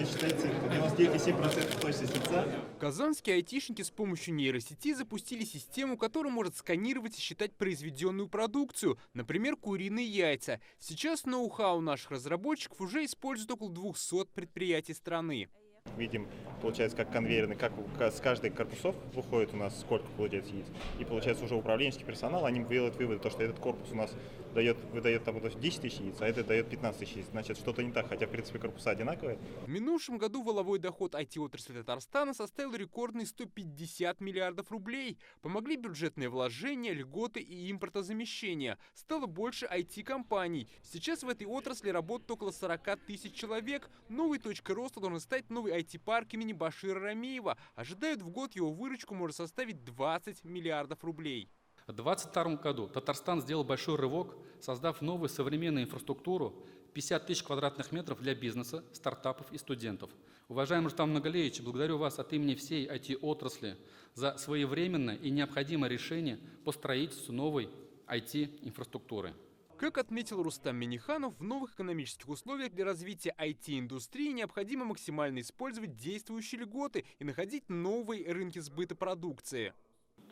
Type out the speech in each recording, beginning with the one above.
все считается 99,7% точность лица. Казанские айтишники с помощью нейросети запустили систему, которая может сканировать и считать произведенную продукцию, например, куриные яйца. Сейчас ноу-хау наших разработчиков уже используют около 200 предприятий страны. Видим, получается, как конвейерный, как с каждой корпусов выходит у нас сколько получается яиц. И получается уже управленческий персонал, они делают выводы, то, что этот корпус у нас выдает там 10 тысяч яиц, а этот дает 15 тысяч яиц. Значит, что-то не так, хотя в принципе корпуса одинаковые. В минувшем году валовой доход IT-отрасли Татарстана составил рекордные 150 миллиардов рублей. Помогли бюджетные вложения, льготы и импортозамещение. Стало больше IT-компаний. Сейчас в этой отрасли работает около 40 тысяч человек. Новой точкой роста должен стать новый IT-парк имени Башира Рамеева. Ожидают, в год его выручку может составить 20 миллиардов рублей. В 2022 году Татарстан сделал большой рывок, создав новую современную инфраструктуру 50 тысяч квадратных метров для бизнеса, стартапов и студентов. Уважаемый Рустам Нургалиевич, благодарю вас от имени всей IT-отрасли за своевременное и необходимое решение по строительству новой IT-инфраструктуры. Как отметил Рустам Минниханов, в новых экономических условиях для развития IT-индустрии необходимо максимально использовать действующие льготы и находить новые рынки сбыта продукции.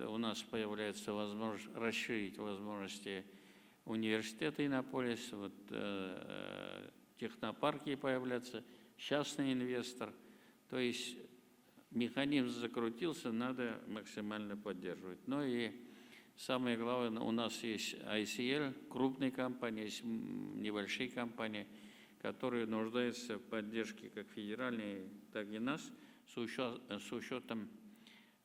У нас появляется возможность расширить возможности университета Иннополис, технопарки появляются, частный инвестор. То есть механизм закрутился, надо максимально поддерживать. Но и самое главное, у нас есть ICL, крупные компании, есть небольшие компании, которые нуждаются в поддержке как федеральной, так и нас, с учетом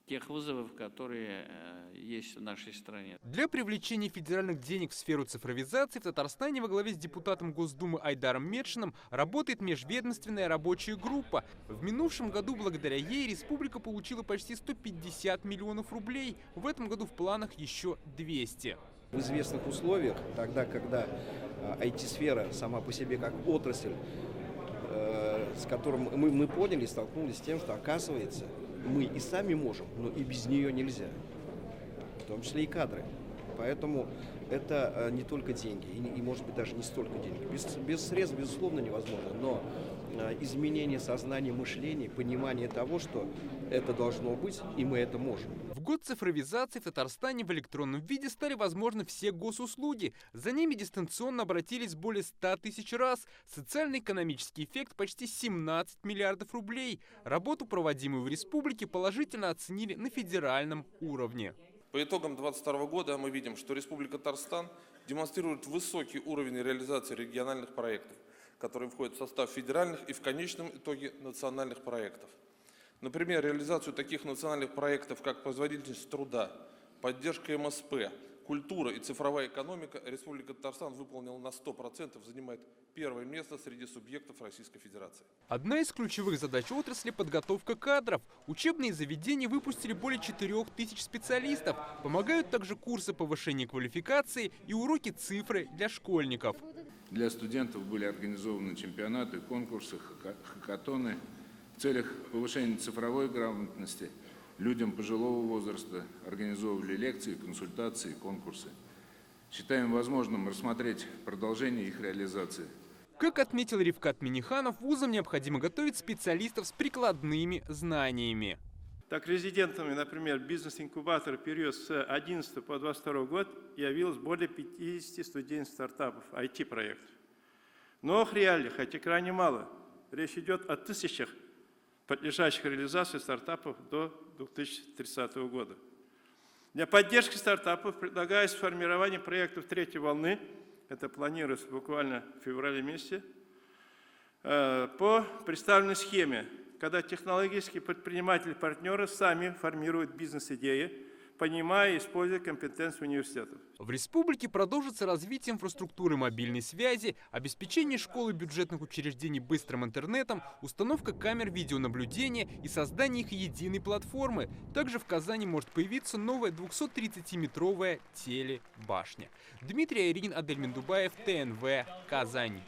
тех вызовов, которые есть в нашей стране. Для привлечения федеральных денег в сферу цифровизации в Татарстане во главе с депутатом Госдумы Айдаром Метшиным работает межведомственная рабочая группа. В минувшем году благодаря ей республика получила почти 150 миллионов рублей. В этом году в планах еще 200. В известных условиях, тогда, когда IT-сфера сама по себе как отрасль, с которым мы поняли, столкнулись с тем, что оказывается, мы и сами можем, но и без нее нельзя, в том числе и кадры. Поэтому это не только деньги, и может быть даже не столько денег. Без средств, безусловно, невозможно, но изменение сознания, мышления, понимание того, что это должно быть, и мы это можем. В год цифровизации в Татарстане в электронном виде стали возможны все госуслуги. За ними дистанционно обратились более 100 тысяч раз. Социально-экономический эффект почти 17 миллиардов рублей. Работу, проводимую в республике, положительно оценили на федеральном уровне. По итогам 2022 года мы видим, что Республика Татарстан демонстрирует высокий уровень реализации региональных проектов, которые входят в состав федеральных и в конечном итоге национальных проектов. Например, реализацию таких национальных проектов, как производительность труда, поддержка МСП, культура и цифровая экономика, Республика Татарстан выполнила на 100%, занимает первое место среди субъектов Российской Федерации. Одна из ключевых задач отрасли – подготовка кадров. Учебные заведения выпустили более 4000 специалистов. Помогают также курсы повышения квалификации и уроки цифры для школьников. Для студентов были организованы чемпионаты, конкурсы, хакатоны. В целях повышения цифровой грамотности людям пожилого возраста организовывали лекции, консультации, конкурсы. Считаем возможным рассмотреть продолжение их реализации. Как отметил Рифкат Минниханов, вузам необходимо готовить специалистов с прикладными знаниями. Так, резидентами, например, бизнес-инкубатор в период с 2011 по 2022 год явилось более 50 студентов стартапов, IT-проектов. Но в реалиях это крайне мало. Речь идет о тысячах подлежащих реализации стартапов до 2030 года. Для поддержки стартапов предлагается формирование проектов третьей волны, это планируется буквально в феврале месяце, по представленной схеме, когда технологические предприниматели-партнеры сами формируют бизнес-идеи, понимая и используя компетенции университетов. В республике продолжится развитие инфраструктуры мобильной связи, обеспечение школ и бюджетных учреждений быстрым интернетом, установка камер видеонаблюдения и создание их единой платформы. Также в Казани может появиться новая 230-метровая телебашня. Дмитрий Айрин, Адель Мендубаев, ТНВ, Казань.